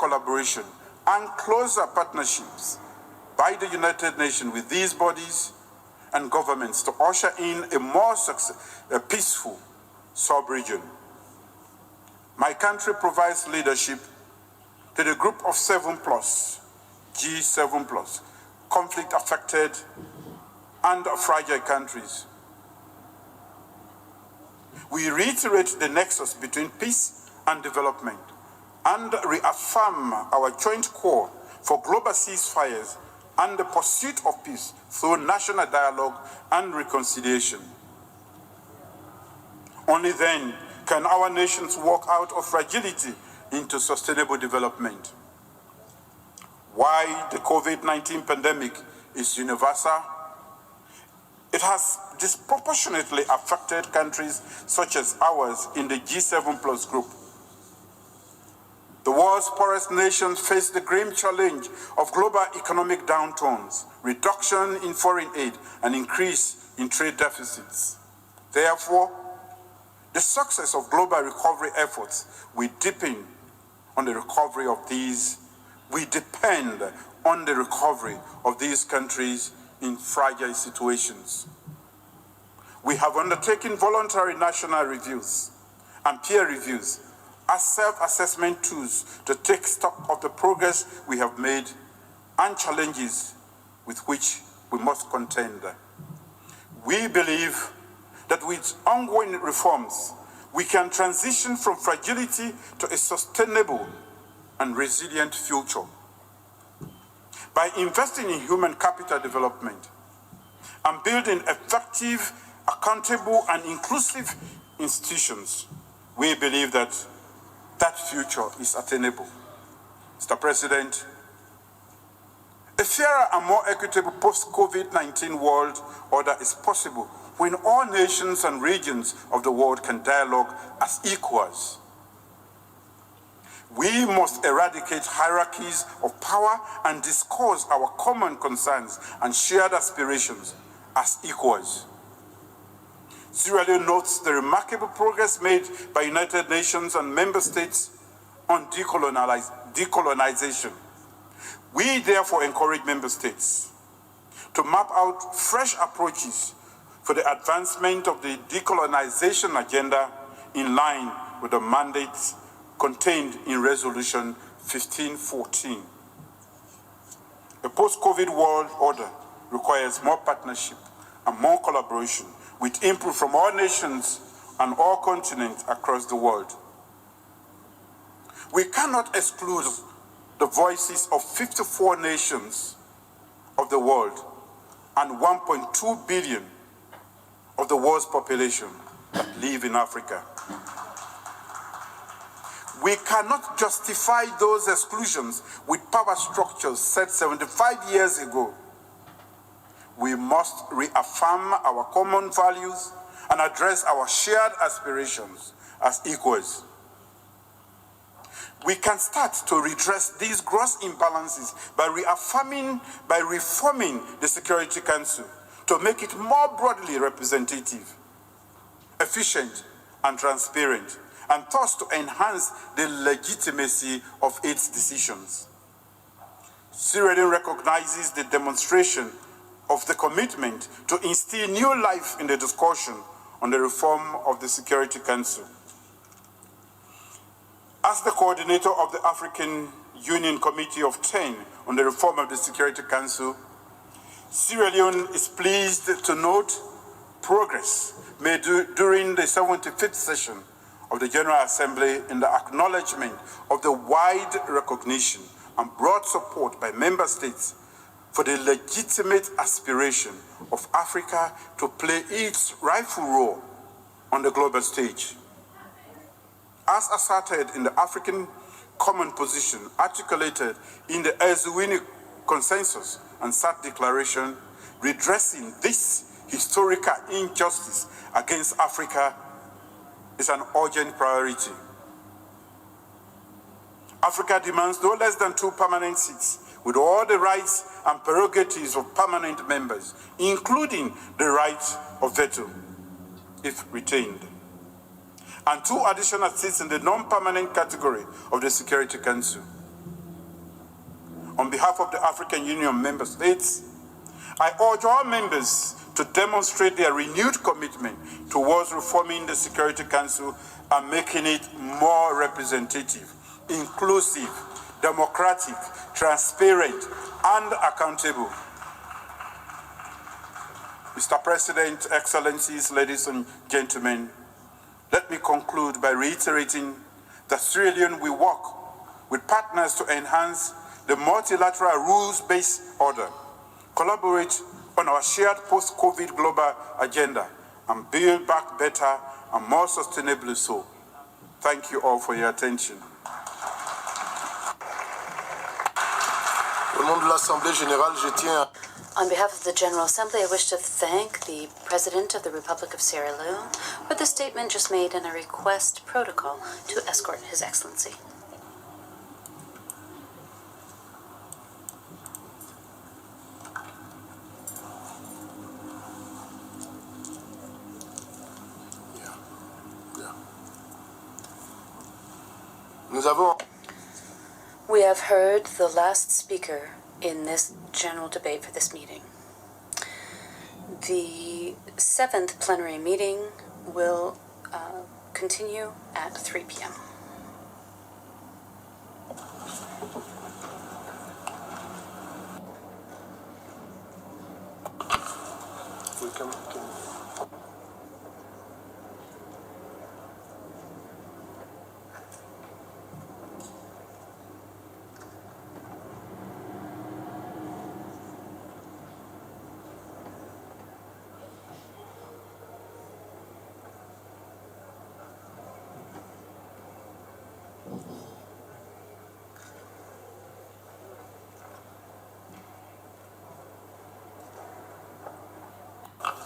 collaboration and closer partnerships by the United Nations with these bodies and governments to usher in a more peaceful sub-region. My country provides leadership to the group of 7+, G7+, conflict-affected and fragile countries. We reiterate the nexus between peace and development and reaffirm our joint call for global ceasefires and the pursuit of peace through national dialogue and reconciliation. Only then can our nations walk out of fragility into sustainable development. While the COVID-19 pandemic is universal, it has disproportionately affected countries such as ours in the G7+ group. The world's poorest nations face the grim challenge of global economic downturns, reduction in foreign aid, and increase in trade deficits. Therefore, the success of global recovery efforts will depend on the recovery of these. We depend on the recovery of these countries in fragile situations. We have undertaken voluntary national reviews and peer reviews as self-assessment tools to take stock of the progress we have made and challenges with which we must contend. We believe that with ongoing reforms, we can transition from fragility to a sustainable and resilient future. By investing in human capital development and building effective, accountable, and inclusive institutions, we believe that that future is attainable. Mr. President, a fairer and more equitable post-COVID-19 world order is possible when all nations and regions of the world can dialogue as equals. We must eradicate hierarchies of power and discuss our common concerns and shared aspirations as equals. Sierra Leone notes the remarkable progress made by United Nations and member states on decolonization. We therefore encourage member states to map out fresh approaches for the advancement of the decolonization agenda in line with the mandates contained in Resolution 1514. A post-COVID world order requires more partnership and more collaboration with input from all nations and all continents across the world. We cannot exclude the voices of 54 nations of the world and 1.2 billion of the world's population that live in Africa. We cannot justify those exclusions with power structures set 75 years ago. We must reaffirm our common values and address our shared aspirations as equals. We can start to redress these gross imbalances by reforming the Security Council to make it more broadly representative, efficient, and transparent, and thus to enhance the legitimacy of its decisions. Sierra Leone recognizes the demonstration of the commitment to instill new life in the discussion on the reform of the Security Council. As the coordinator of the African Union Committee of 10 on the reform of the Security Council, Sierra Leone is pleased to note progress made during the 75th session of the General Assembly in the acknowledgement of the wide recognition and broad support by member states for the legitimate aspiration of Africa to play its rightful role on the global stage. As asserted in the African Common Position articulated in the Eswini Consensus and SAT Declaration, redressing this historical injustice against Africa is an urgent priority. Africa demands no less than 2 permanent seats with all the rights and prerogatives of permanent members, including the right of veto, if retained, and 2 additional seats in the non-permanent category of the Security Council. On behalf of the African Union member states, I urge all members to demonstrate their renewed commitment towards reforming the Security Council and making it more representative, inclusive, democratic, transparent, and accountable. Mr. President, Excellencies, ladies and gentlemen, let me conclude by reiterating that Sierra Leone will work with partners to enhance the multilateral rules-based order, collaborate on our shared post-COVID global agenda, and build back better and more sustainably so. Thank you all for your attention. Au nom de l'Assemblée générale, je tiens On behalf of the General Assembly, I wish to thank the President of the Republic of Sierra Leone for the statement just made and a request protocol to escort His Excellency. We have heard the last speaker in this general debate for this meeting. The 7th plenary meeting will continue at 3 p.m.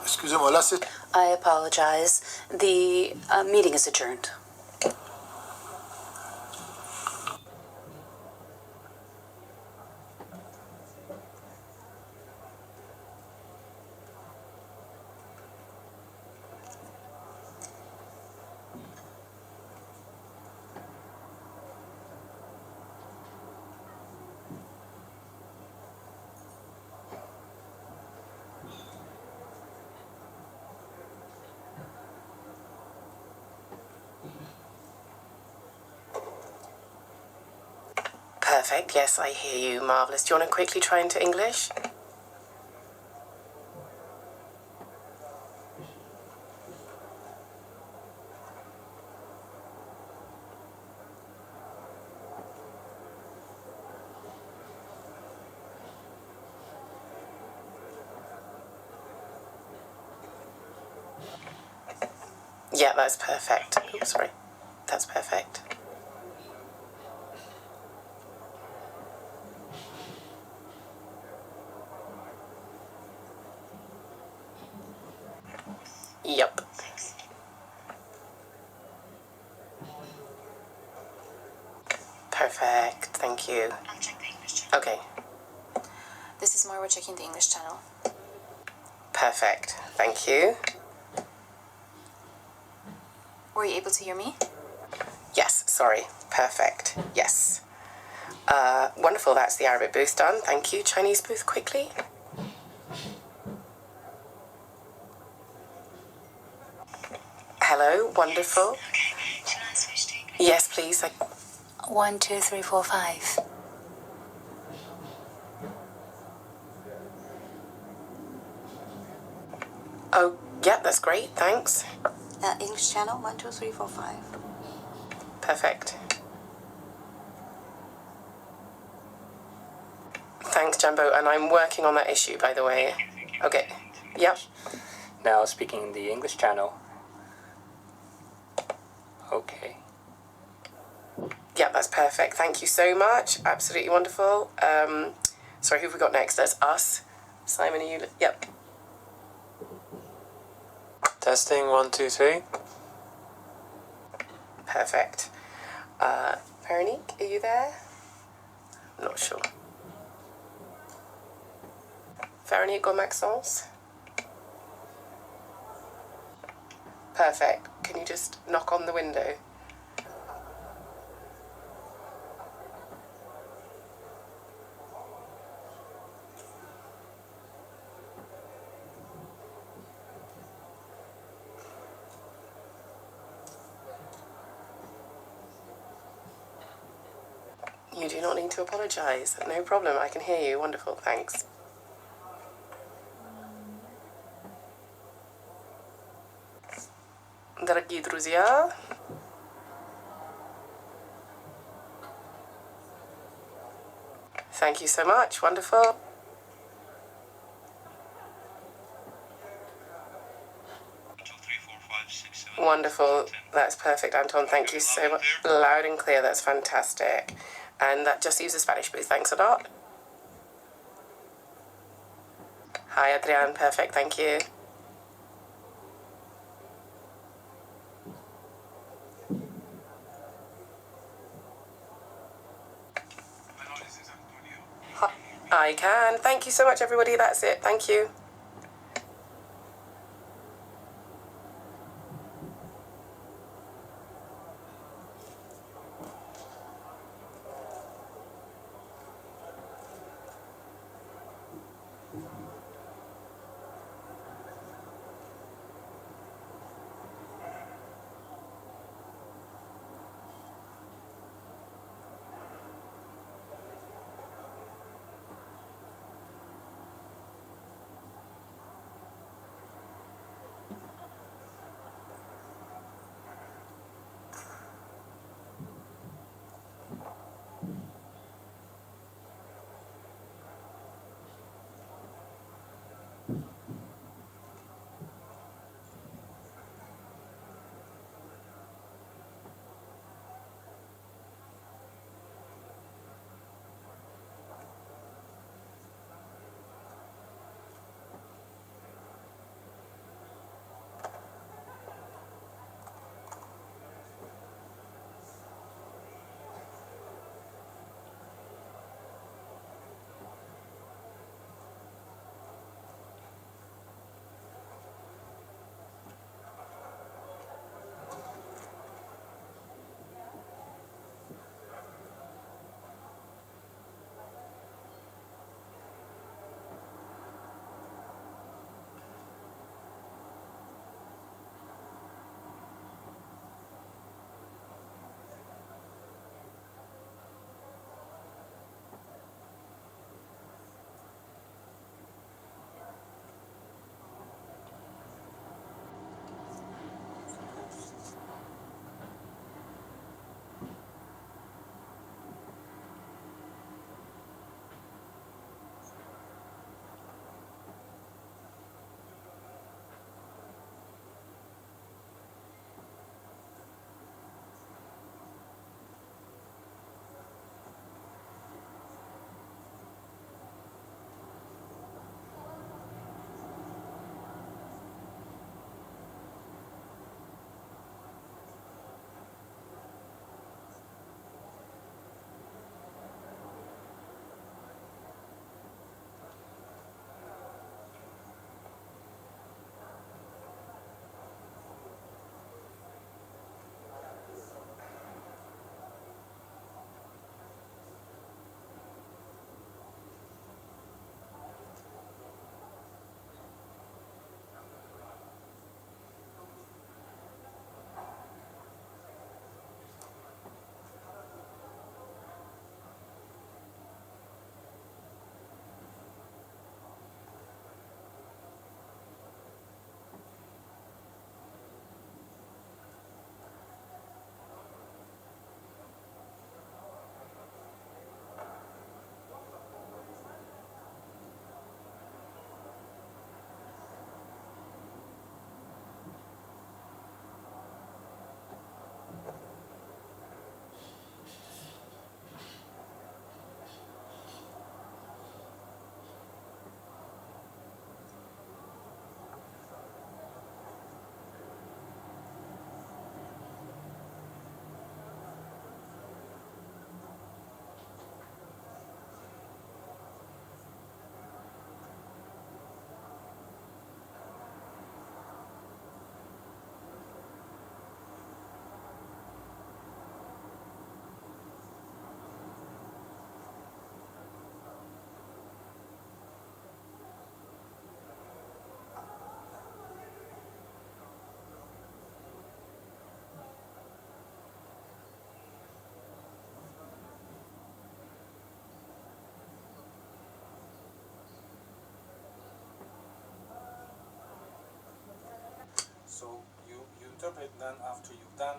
Excusez-moi, là c'est... I apologize. The meeting is adjourned. Perfect. Yes, I hear you. Marvellous. Do you want to quickly try into English? Yeah, that's perfect. Oops, sorry. That's perfect. Yep. Perfect. Thank you. I'll check the English channel. Okay. This is Marwa checking the English channel. Perfect. Thank you. Were you able to hear me? Yes, sorry. Perfect. Yes. Wonderful. That's the Arabic booth done. Thank you. Chinese booth quickly. Hello. Wonderful. Okay. Shall I switch to English? Yes, please. 1, 2, 3, 4, 5. Oh, yeah, that's great. Thanks. English channel 1, 2, 3, 4, 5. Perfect. Thanks, Jumbo. And I'm working on that issue, by the way. Okay. Yep. Now speaking the English channel. Okay. Yeah, that's perfect. Thank you so much. Absolutely wonderful. Sorry, who have we got next? That's us. Simon, are you... Yep. Testing 1, 2, 3. Perfect. Veronique, are you there? I'm not sure. Veronique or Maxence? Perfect. Can you just knock on the window? You do not need to apologise. No problem. I can hear you. Wonderful. Thanks. Дорогие друзья, thank you so much. Wonderful. Wonderful. That's perfect, Anton. Thank you so much. Loud and clear. That's fantastic. And that just uses Spanish, please. Thanks a lot. Hi, Adrian. Perfect. Thank you. I can. Thank you so much, everybody. That's it. Thank you. interpret then after you've done.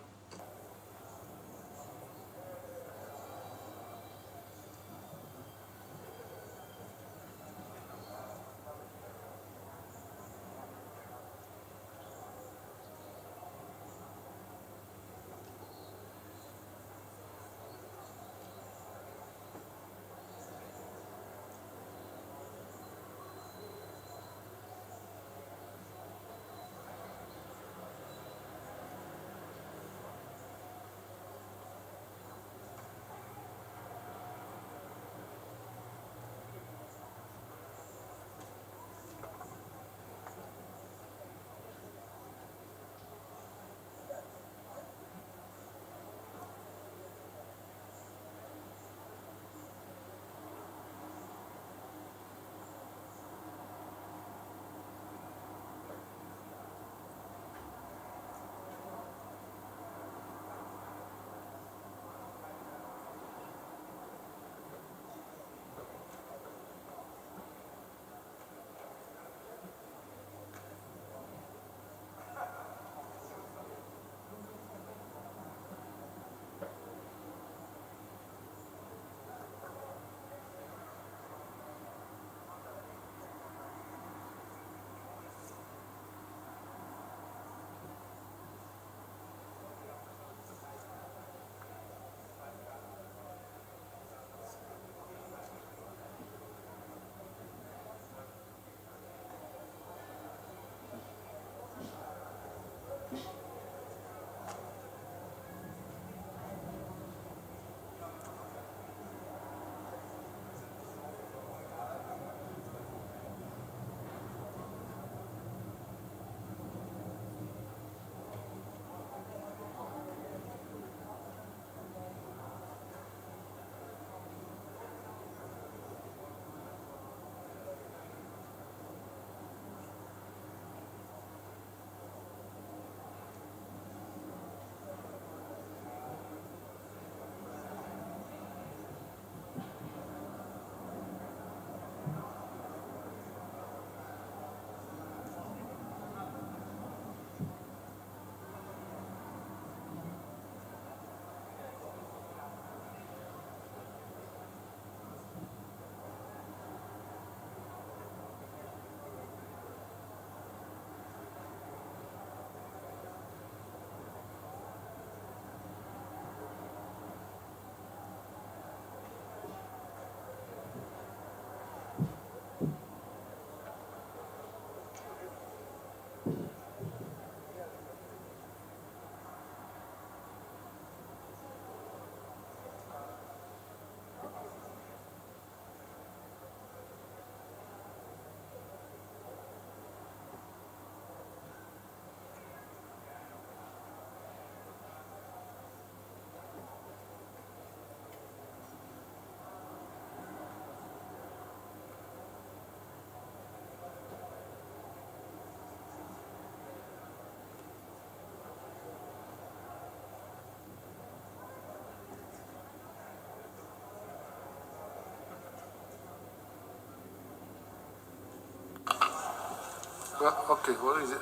Okay, what is it?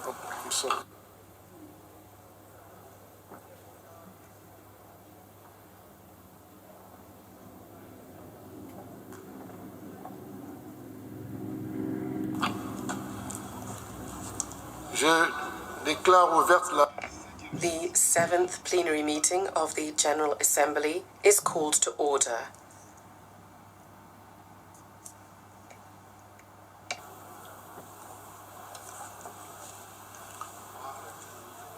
Oh, I'm sorry. Je déclare ouverte la... The 7th plenary meeting of the General Assembly is called to order.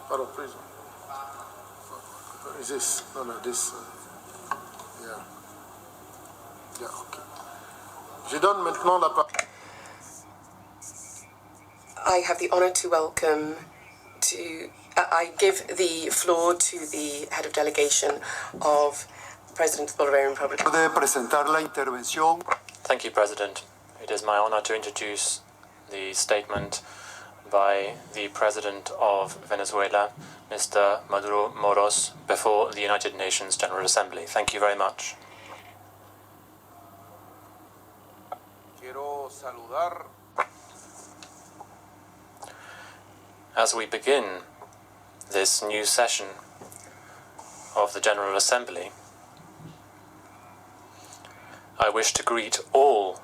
Pardon, please. Is this? No, this. Yeah. Yeah, okay. Je donne maintenant la parole. I have the honor to welcome I give the floor to the head of delegation of President of the Bolivarian Republic. De presentar la intervención. Thank you, President. It is my honor to introduce the statement by the President of Venezuela, Mr. Maduro Moros, before the United Nations General Assembly. Thank you very much. Quiero saludar. As we begin this new session of the General Assembly, I wish to greet all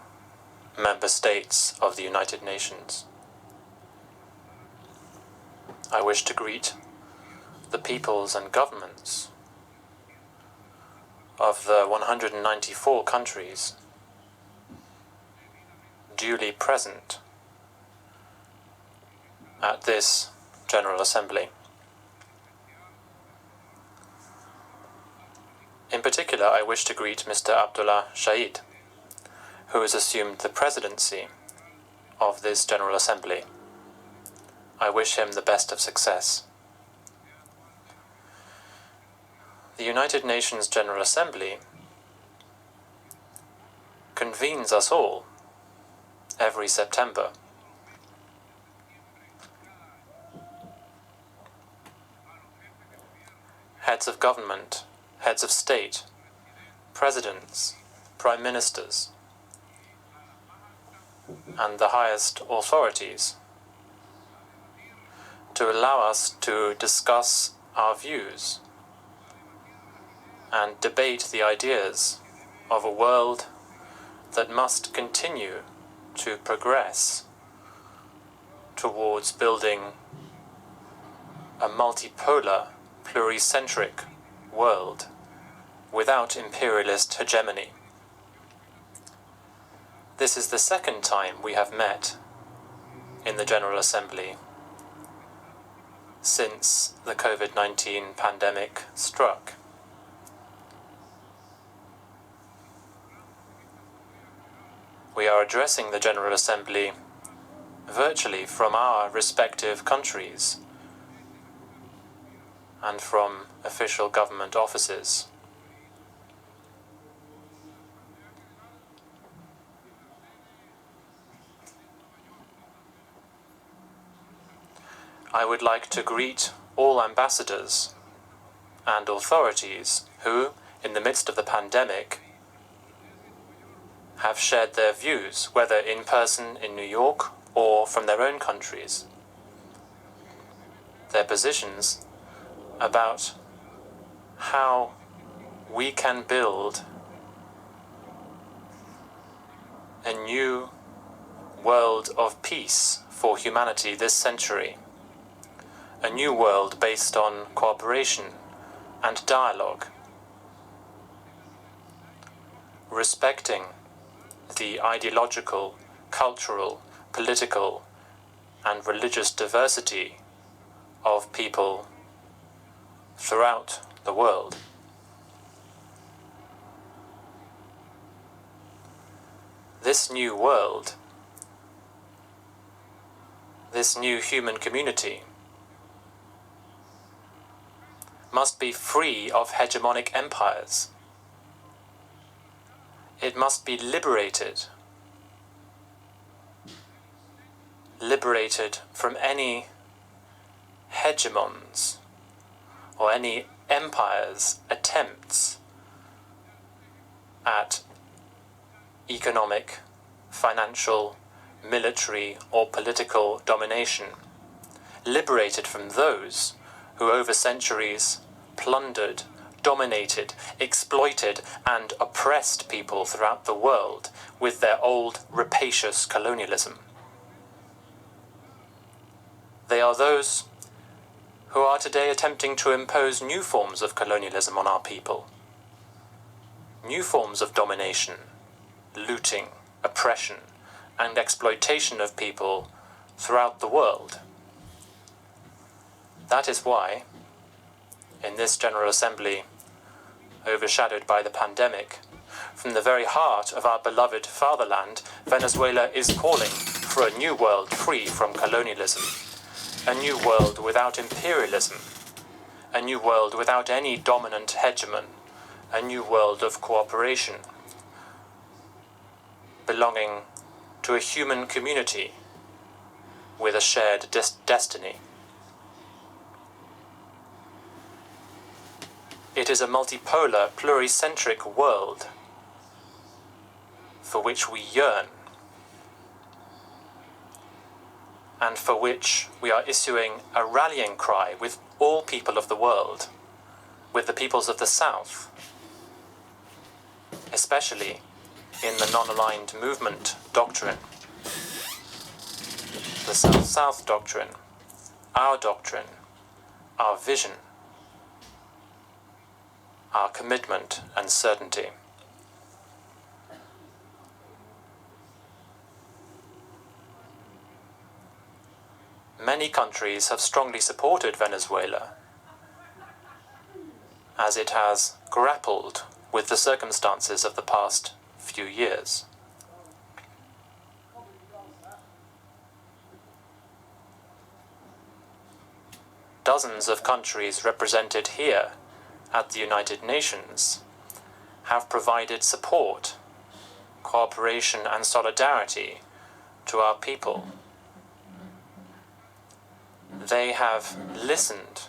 member states of the United Nations. I wish to greet the peoples and governments of the 194 countries duly present at this General Assembly. In particular, I wish to greet Mr. Abdullah Shahid, who has assumed the presidency of this General Assembly. I wish him the best of success. The United Nations General Assembly convenes us all every September. Heads of government, heads of state, presidents, prime ministers, and the highest authorities, to allow us to discuss our views and debate the ideas of a world that must continue to progress towards building a multipolar, pluricentric world without imperialist hegemony. This is the second time we have met in the General Assembly since the COVID-19 pandemic struck. We are addressing the General Assembly virtually from our respective countries and from official government offices. I would like to greet all ambassadors and authorities who, in the midst of the pandemic, have shared their views, whether in person in New York or from their own countries, their positions about how we can build a new world of peace for humanity this century, a new world based on cooperation and dialogue, respecting the ideological, cultural, political, and religious diversity of people throughout the world. This new world, this new human community, must be free of hegemonic empires. It must be liberated from any hegemons or any empire's attempts at economic, financial, military, or political domination, liberated from those who over centuries plundered, dominated, exploited, and oppressed people throughout the world with their old rapacious colonialism. They are those who are today attempting to impose new forms of colonialism on our people, new forms of domination, looting, oppression, and exploitation of people throughout the world. That is why, in this General Assembly, overshadowed by the pandemic, from the very heart of our beloved fatherland, Venezuela is calling for a new world free from colonialism, a new world without imperialism, a new world without any dominant hegemon, a new world of cooperation, belonging to a human community with a shared destiny. It is a multipolar, pluricentric world for which we yearn, and for which we are issuing a rallying cry with all people of the world, with the peoples of the South, especially in the non-aligned movement doctrine, the South-South doctrine, our vision, our commitment and certainty. Many countries have strongly supported Venezuela as it has grappled with the circumstances of the past few years. Dozens of countries represented here at the United Nations have provided support, cooperation and solidarity to our people. They have listened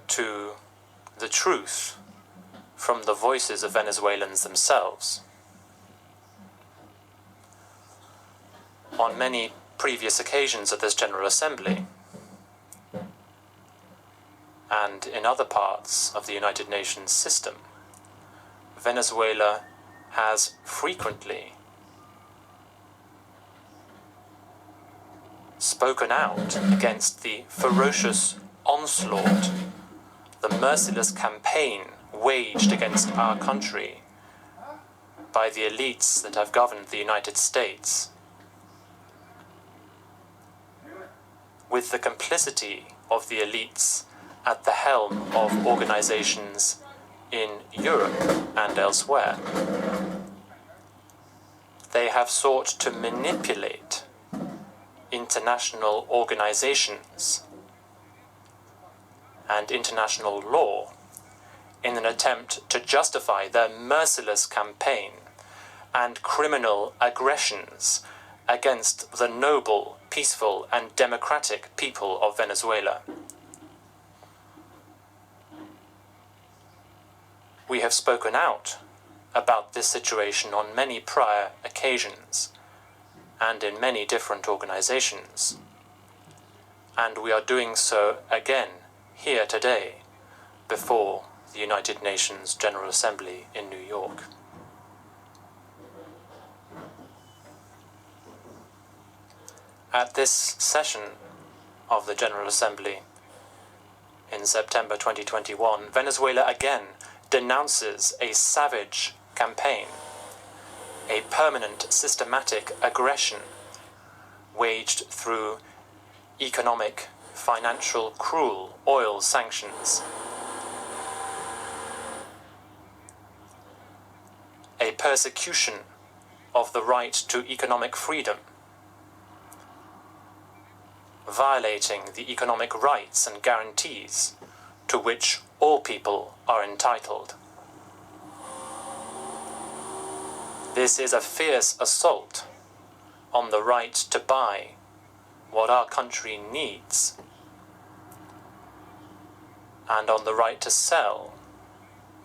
to the truth from the voices of Venezuelans themselves. On many previous occasions at this General Assembly, and in other parts of the United Nations system, Venezuela has frequently spoken out against the ferocious onslaught, the merciless campaign waged against our country by the elites that have governed the United States, with the complicity of the elites at the helm of organizations in Europe and elsewhere. They have sought to manipulate international organizations and international law in an attempt to justify their merciless campaign and criminal aggressions against the noble, peaceful and democratic people of Venezuela. We have spoken out about this situation on many prior occasions and in many different organizations, and we are doing so again here today before the United Nations General Assembly in New York. At this session of the General Assembly in September 2021, Venezuela again denounces a savage campaign, a permanent systematic aggression waged through economic, financial, cruel oil sanctions, a persecution of the right to economic freedom, violating the economic rights and guarantees to which all people are entitled. This is a fierce assault on the right to buy what our country needs and on the right to sell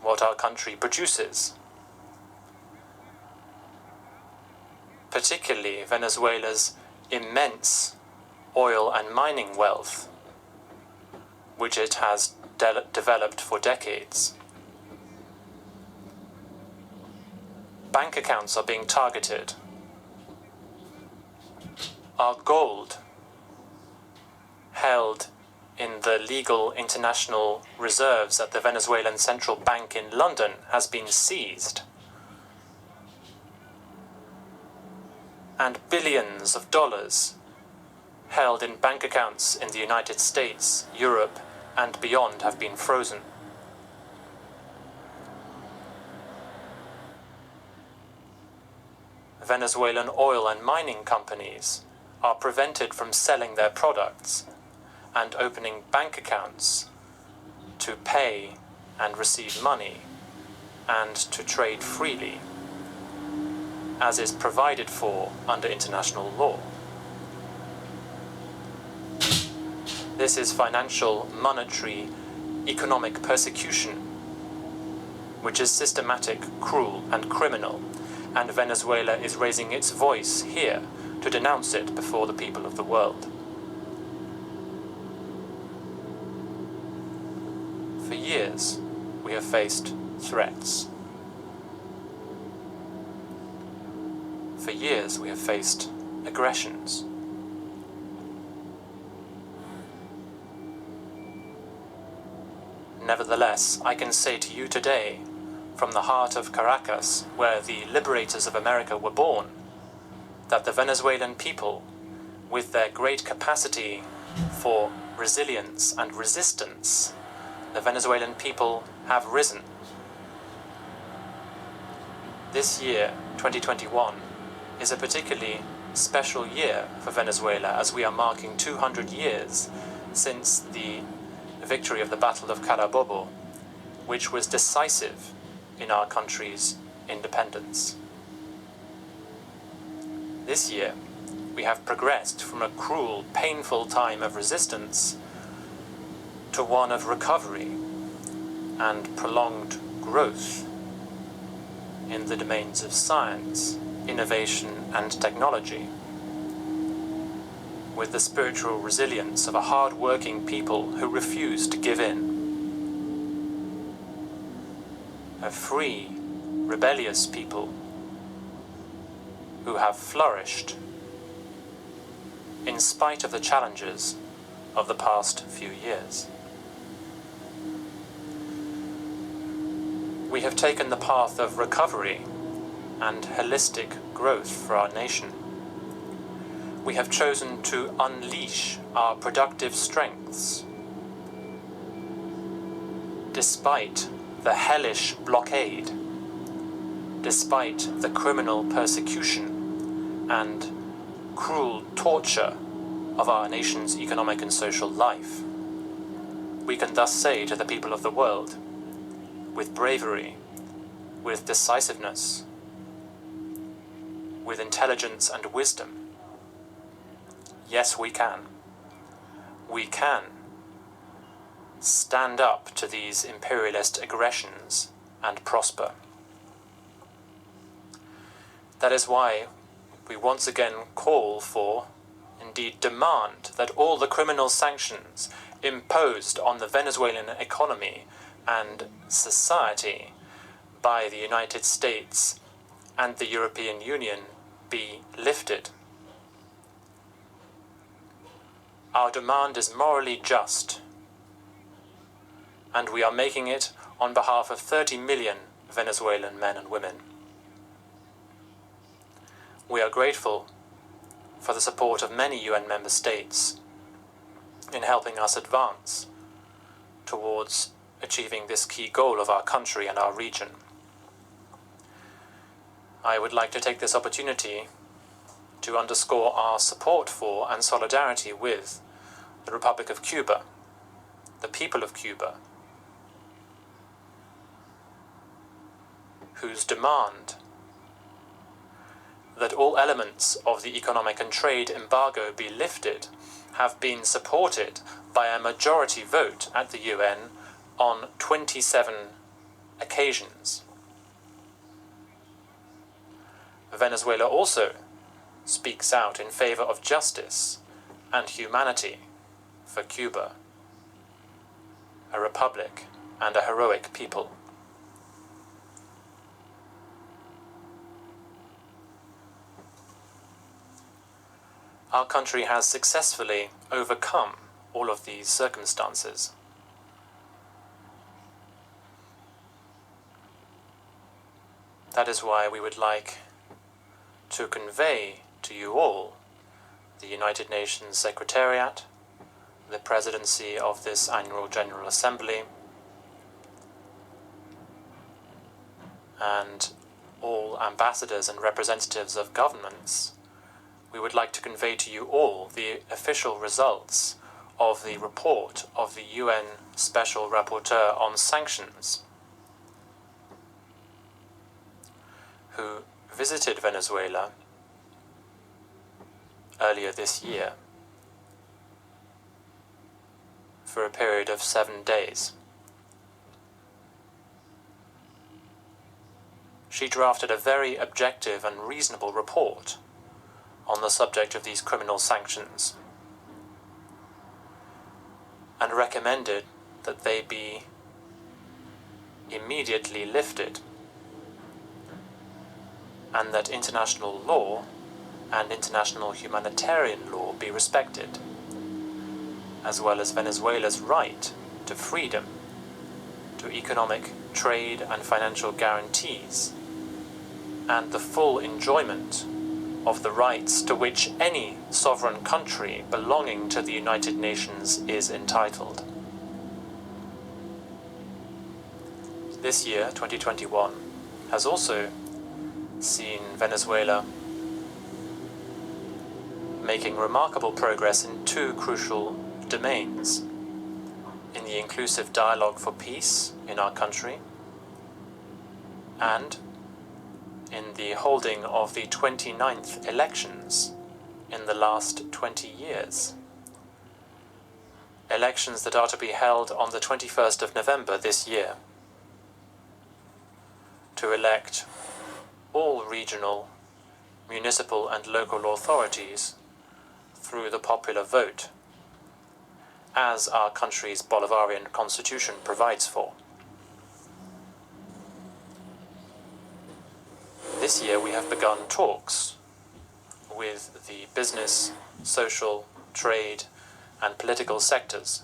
what our country produces. Particularly Venezuela's immense oil and mining wealth, which it has developed for decades. Bank accounts are being targeted. Our gold, held in the legal international reserves at the Venezuelan Central Bank in London, has been seized. And billions of dollars held in bank accounts in the United States, Europe, and beyond have been frozen. Venezuelan oil and mining companies are prevented from selling their products and opening bank accounts to pay and receive money and to trade freely, as is provided for under international law. This is financial, monetary, economic persecution, which is systematic, cruel, and criminal, and Venezuela is raising its voice here to denounce it before the people of the world. years, we have faced threats. For years, we have faced aggressions. Nevertheless, I can say to you today, from the heart of Caracas, where the liberators of America were born, that the Venezuelan people, with their great capacity for resilience and resistance, the Venezuelan people have risen. This year, 2021, is a particularly special year for Venezuela, as we are marking 200 years since the victory of the Battle of Carabobo, which was decisive in our country's independence. This year, we have progressed from a cruel, painful time of resistance to one of recovery and prolonged growth in the domains of science, innovation, and technology, with the spiritual resilience of a hard-working people who refuse to give in. A free, rebellious people who have flourished in spite of the challenges of the past few years. We have taken the path of recovery and holistic growth for our nation. We have chosen to unleash our productive strengths. Despite the hellish blockade, despite the criminal persecution and cruel torture of our nation's economic and social life, we can thus say to the people of the world, with bravery, with decisiveness, with intelligence and wisdom, yes, we can. We can stand up to these imperialist aggressions and prosper. That is why we once again call for, indeed demand, that all the criminal sanctions imposed on the Venezuelan economy and society by the United States and the European Union be lifted. Our demand is morally just, and we are making it on behalf of 30 million Venezuelan men and women. We are grateful for the support of many UN member states in helping us advance towards achieving this key goal of our country and our region. I would like to take this opportunity to underscore our support for and solidarity with the Republic of Cuba, the people of Cuba, whose demand that all elements of the economic and trade embargo be lifted have been supported by a majority vote at the UN on 27 occasions. Venezuela also speaks out in favor of justice and humanity for Cuba, a republic and a heroic people. Our country has successfully overcome all of these circumstances. That is why we would like to convey to you all the United Nations Secretariat, the presidency of this annual General Assembly, and all ambassadors and representatives of governments. We would like to convey to you all the official results of the report of the UN Special Rapporteur on Sanctions, who visited Venezuela earlier this year for a period of 7 days. She drafted a very objective and reasonable report on the subject of these criminal sanctions, and recommended that they be immediately lifted, and that international law and international humanitarian law be respected, as well as Venezuela's right to freedom, to economic, trade and financial guarantees, and the full enjoyment of the rights to which any sovereign country belonging to the United Nations is entitled. This year, 2021, has also seen Venezuela making remarkable progress in two crucial domains: in the inclusive dialogue for peace in our country, and in the holding of the 29th elections in the last 20 years. Elections that are to be held on the 21st of November this year, to elect all regional, municipal and local authorities through the popular vote, as our country's Bolivarian constitution provides for. This year we have begun talks with the business, social, trade and political sectors.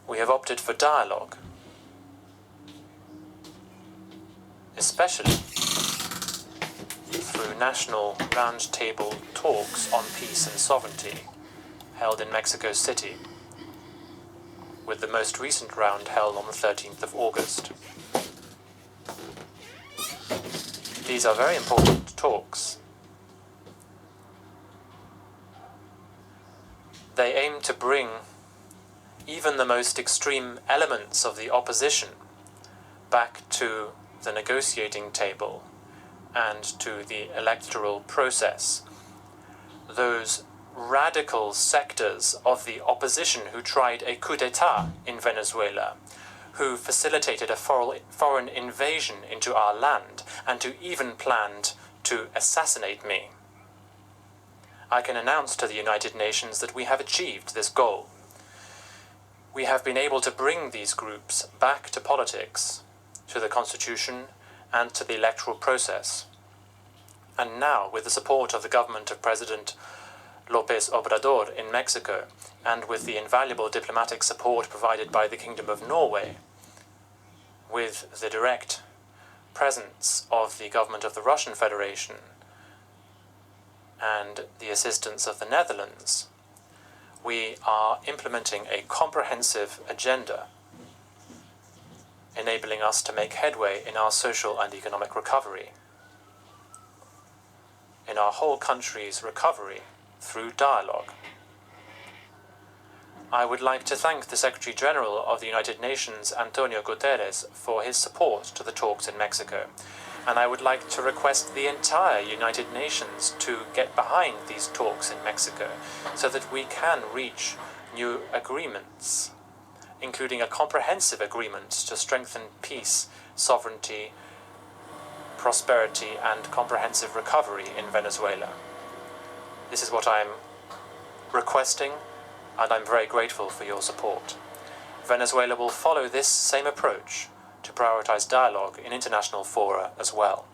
We have opted for dialogue, especially through national roundtable talks on peace and sovereignty held in Mexico City, with the most recent round held on the 13th of August. These are very important talks. They aim to bring even the most extreme elements of the opposition back to the negotiating table and to the electoral process. Those radical sectors of the opposition who tried a coup d'etat in Venezuela, who facilitated a foreign invasion into our land, and who even planned to assassinate me. I can announce to the United Nations that we have achieved this goal. We have been able to bring these groups back to politics, to the constitution and to the electoral process. And now, with the support of the government of President López Obrador in Mexico, and with the invaluable diplomatic support provided by the Kingdom of Norway, with the direct presence of the government of the Russian Federation, and the assistance of the Netherlands, we are implementing a comprehensive agenda enabling us to make headway in our social and economic recovery, in our whole country's recovery through dialogue. I would like to thank the Secretary General of the United Nations, Antonio Guterres, for his support to the talks in Mexico, and I would like to request the entire United Nations to get behind these talks in Mexico so that we can reach new agreements, including a comprehensive agreement to strengthen peace, sovereignty, prosperity and comprehensive recovery in Venezuela. This is what I'm requesting, and I'm very grateful for your support. Venezuela will follow this same approach to prioritize dialogue in international fora as well.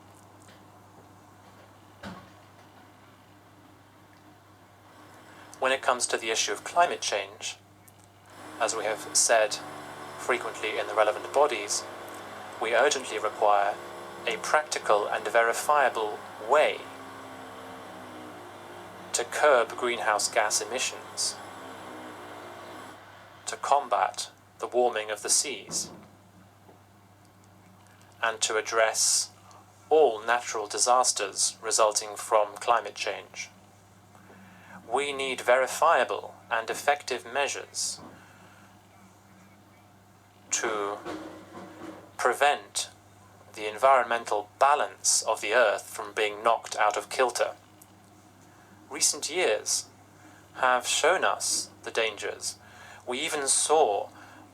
When it comes to the issue of climate change, as we have said frequently in the relevant bodies, we urgently require a practical and verifiable way to curb greenhouse gas emissions, to combat the warming of the seas, and to address all natural disasters resulting from climate change. We need verifiable and effective measures to prevent the environmental balance of the Earth from being knocked out of kilter. Recent years have shown us the dangers. We even saw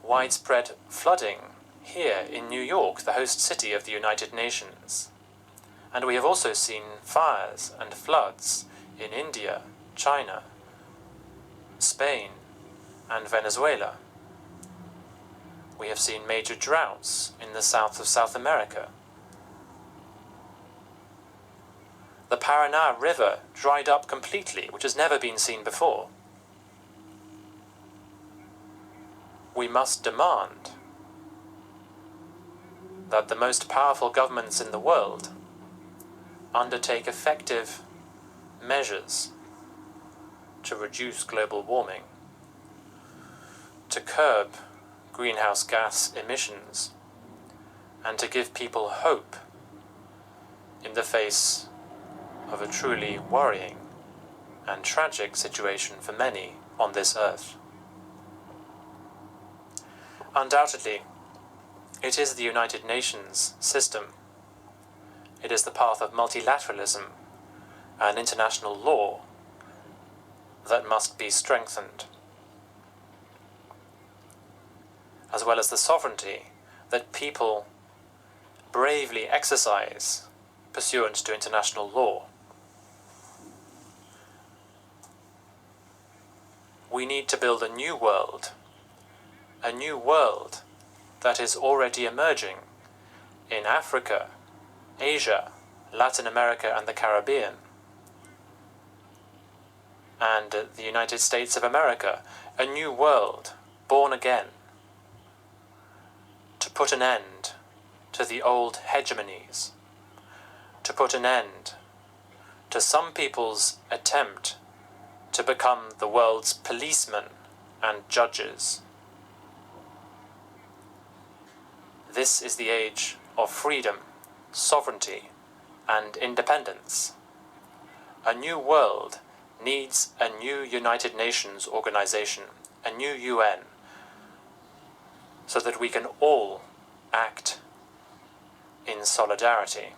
widespread flooding here in New York, the host city of the United Nations. And we have also seen fires and floods in India, China, Spain, and Venezuela. We have seen major droughts in the south of South America. The Paraná River dried up completely, which has never been seen before. We must demand that the most powerful governments in the world undertake effective measures to reduce global warming, to curb greenhouse gas emissions, and to give people hope in the face of a truly worrying and tragic situation for many on this earth. Undoubtedly, it is the United Nations system. It is the path of multilateralism and international law that must be strengthened, as well as the sovereignty that people bravely exercise pursuant to international law. We need to build a new world that is already emerging in Africa, Asia, Latin America and the Caribbean, and the United States of America, a new world born again, to put an end to the old hegemonies, to put an end to some people's attempt to become the world's policemen and judges. This is the age of freedom, sovereignty, and independence. A new world needs a new United Nations organization, a new UN, so that we can all act in solidarity,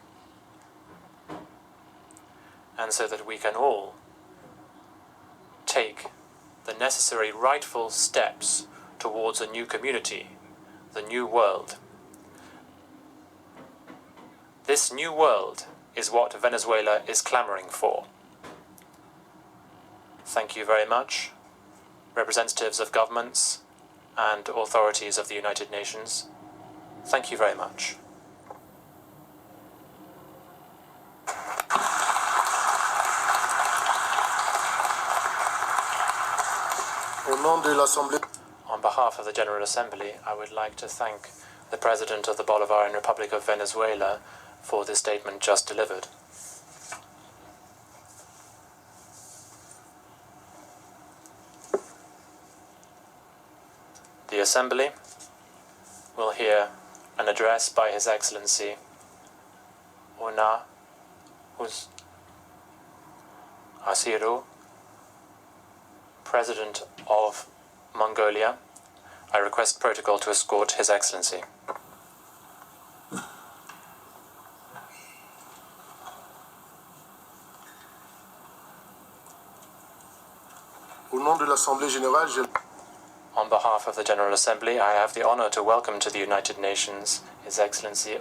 and so that we can all take the necessary rightful steps towards a new community, the new world. This new world is what Venezuela is clamoring for. Thank you very much, representatives of governments and authorities of the United Nations. Thank you very much. Au nom de l'Assemblée, On behalf of the General Assembly, I would like to thank the President of the Bolivarian Republic of Venezuela for the statement just delivered. The Assembly will hear an address by His Excellency Una Asiru, President of Mongolia. I request protocol to escort His Excellency. au nom de l'Assemblée générale, On behalf of the General Assembly, I have the honor to welcome to the United Nations His Excellency